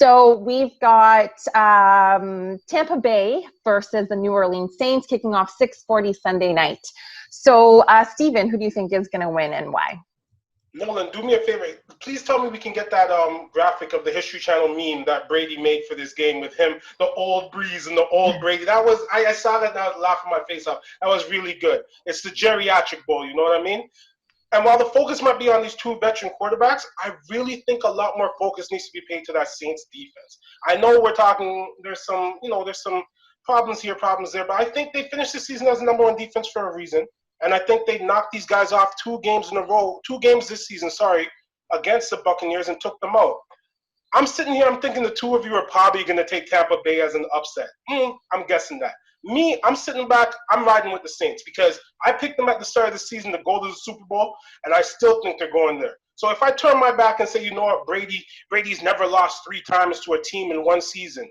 So we've got Tampa Bay versus the New Orleans Saints kicking off 6:40 Sunday night. So, Steven, who do you think is going to win and why? Nolan, do me a favor. Please tell me we can get that graphic of the History Channel meme that Brady made for this game with him, the old Brees and the old Brady. That was I saw that and I was laughing my face off. That was really good. It's the geriatric bowl, you know what I mean? And while the focus might be on these two veteran quarterbacks, I really think a lot more focus needs to be paid to that Saints defense. I know we're talking there's some problems here, problems there, but I think they finished the season as the number one defense for a reason. And I think they knocked these guys off 2 games in a row, 2 games this season, against the Buccaneers and took them out. I'm sitting here, I'm thinking the two of you are probably going to take Tampa Bay as an upset. I'm guessing that. Me, I'm sitting back, I'm riding with the Saints because I picked them at the start of the season to go to the Super Bowl, and I still think they're going there. So if I turn my back and say, you know what, Brady's never lost 3 times to a team in one season,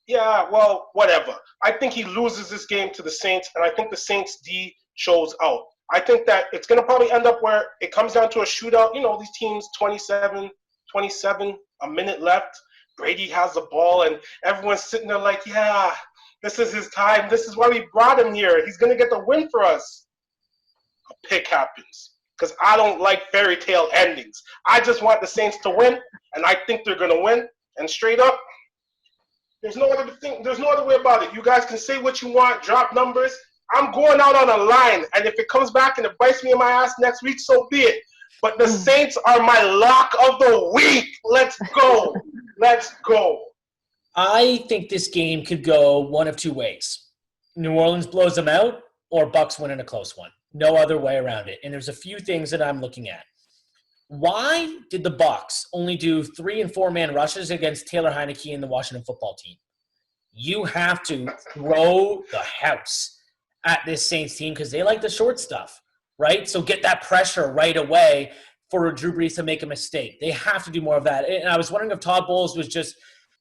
yeah, well, whatever. I think he loses this game to the Saints, and I think the Saints D shows out. I think that it's going to probably end up where it comes down to a shootout. You know, these teams, 27, a minute left. Brady has the ball, and everyone's sitting there like, yeah, this is his time. This is why we brought him here. He's going to get the win for us. A pick happens because I don't like fairy tale endings. I just want the Saints to win, and I think they're going to win. And straight up, there's no other thing. There's no other way about it. You guys can say what you want, drop numbers. I'm going out on a line, and if it comes back and it bites me in my ass next week, so be it. But the Saints are my lock of the week. Let's go. Let's go. I think this game could go one of 2 ways. New Orleans blows them out, or Bucs win in a close one. No other way around it. And there's a few things that I'm looking at. Why did the Bucs only do 3- and 4-man rushes against Taylor Heineke and the Washington football team? You have to throw the house at this Saints team because they like the short stuff, right? So get that pressure right away for Drew Brees to make a mistake. They have to do more of that. And I was wondering if Todd Bowles was just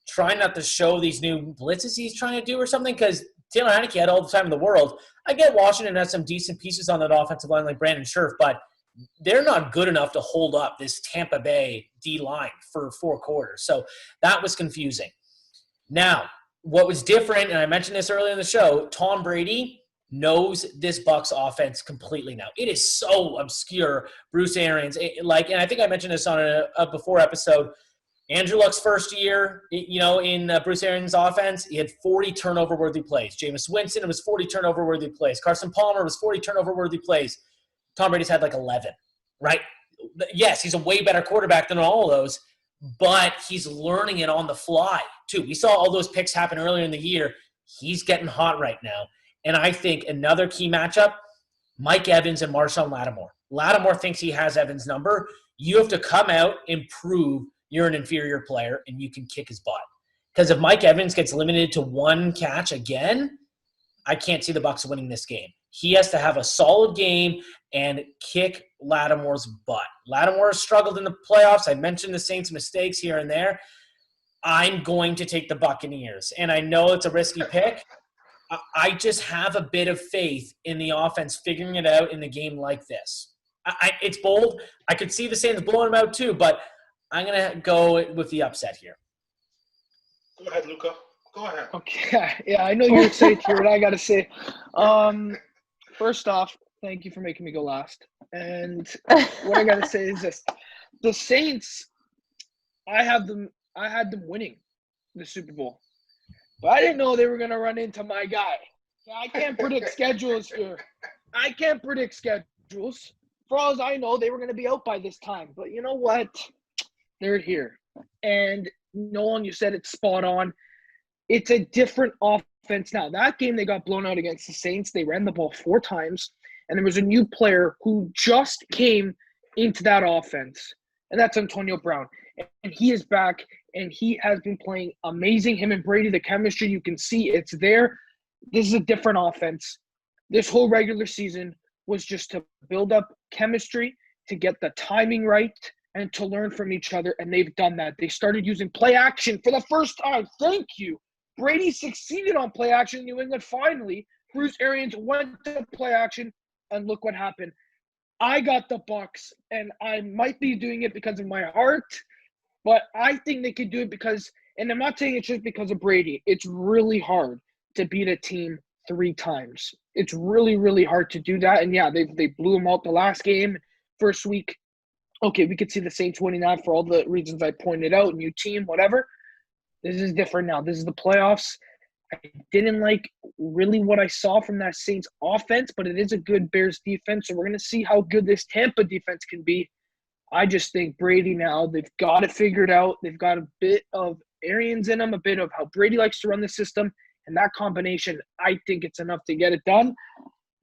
trying not to show these new blitzes he's trying to do or something because Taylor Heineke had all the time in the world. I get Washington has some decent pieces on that offensive line like Brandon Scherf, but they're not good enough to hold up this Tampa Bay D-line for 4 quarters. So that was confusing. Now, what was different, and I mentioned this earlier in the show, Tom Brady knows this Bucs offense completely now. It is so obscure. Bruce Arians, and I think I mentioned this on a before episode. Andrew Luck's first year, in Bruce Arians' offense, he had 40 turnover-worthy plays. Jameis Winston, it was 40 turnover-worthy plays. Carson Palmer was 40 turnover-worthy plays. Tom Brady's had 11, right? Yes, he's a way better quarterback than all of those, but he's learning it on the fly, too. We saw all those picks happen earlier in the year. He's getting hot right now. And I think another key matchup, Mike Evans and Marshawn Lattimore. Lattimore thinks he has Evans' number. You have to come out and prove you're an inferior player and you can kick his butt. Because if Mike Evans gets limited to 1 catch again, I can't see the Bucs winning this game. He has to have a solid game and kick Lattimore's butt. Lattimore has struggled in the playoffs. I mentioned the Saints' mistakes here and there. I'm going to take the Buccaneers. And I know it's a risky pick. I just have a bit of faith in the offense figuring it out in a game like this. It's bold. I could see the Saints blowing them out too, but I'm going to go with the upset here. Go ahead, Luca. Go ahead. Okay. Yeah, I know you're excited to hear what I got to say. First off, thank you for making me go last. And what I got to say is this. The Saints, I had them winning the Super Bowl. But I didn't know they were going to run into my guy. I can't predict schedules here. I can't predict schedules. For all as I know, they were going to be out by this time. But you know what? They're here. And Nolan, you said it's spot on. It's a different offense now. That game they got blown out against the Saints. They ran the ball 4 times. And there was a new player who just came into that offense. And that's Antonio Brown. And he is back. And he has been playing amazing. Him and Brady, the chemistry, you can see it's there. This is a different offense. This whole regular season was just to build up chemistry, to get the timing right, and to learn from each other. And they've done that. They started using play action for the first time. Thank you. Brady succeeded on play action in New England finally. Bruce Arians went to play action, and look what happened. I got the Bucs, and I might be doing it because of my heart, but I think they could do it because And I'm not saying it's just because of Brady. It's really hard to beat a team 3 times. It's really, really hard to do that. And yeah, they blew them out the last game. First week, okay, we could see the Saints winning that for all the reasons I pointed out, new team, whatever. This is different now. This is the playoffs. I didn't like really what I saw from that Saints offense, but it is a good Bears defense, so we're going to see how good this Tampa defense can be. I just think Brady now, they've got it figured out. They've got a bit of Arians in them, a bit of how Brady likes to run the system, and that combination, I think it's enough to get it done.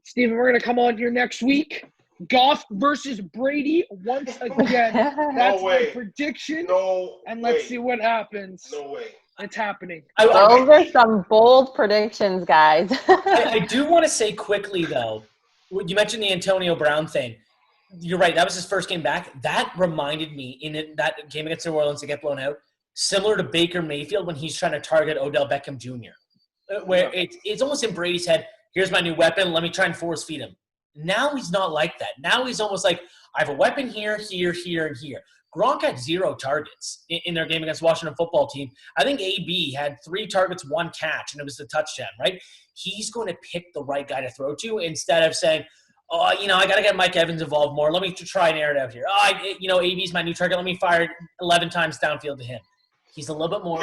Steven, we're going to come on here next week. Goff versus Brady once again. That's my prediction. And let's see what happens. No way. It's happening. Those are some bold predictions, guys. I do want to say quickly, though, you mentioned the Antonio Brown thing. You're right. That was his first game back. That reminded me in that game against New Orleans to get blown out, similar to Baker Mayfield when he's trying to target Odell Beckham Jr., where it's almost in Brady's head, here's my new weapon, let me try and force feed him. Now he's not like that. Now he's almost like, I have a weapon here, here, here, and here. Gronk had 0 targets in their game against Washington football team. I think AB had 3 targets, 1 catch, and it was the touchdown, right? He's going to pick the right guy to throw to instead of saying, oh, I got to get Mike Evans involved more. Let me try and air it out here. AB's my new target. Let me fire it 11 times downfield to him. He's a little bit more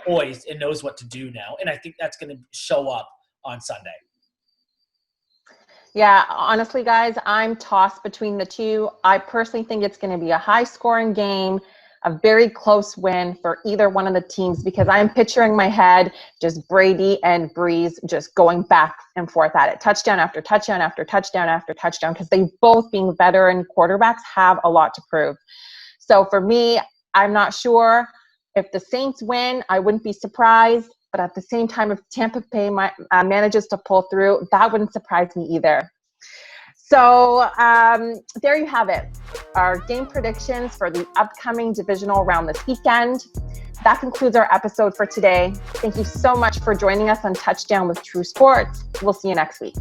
poised and knows what to do now, and I think that's going to show up on Sunday. Yeah, honestly, guys, I'm tossed between the two. I personally think it's going to be a high-scoring game, a very close win for either one of the teams because I'm picturing in my head just Brady and Brees just going back and forth at it, touchdown after touchdown after touchdown after touchdown, because they both, being veteran quarterbacks, have a lot to prove. So for me, I'm not sure. If the Saints win, I wouldn't be surprised. But at the same time, if Tampa Bay manages to pull through, that wouldn't surprise me either. So there you have it. Our game predictions for the upcoming divisional round this weekend. That concludes our episode for today. Thank you so much for joining us on Touchdown with True Sports. We'll see you next week.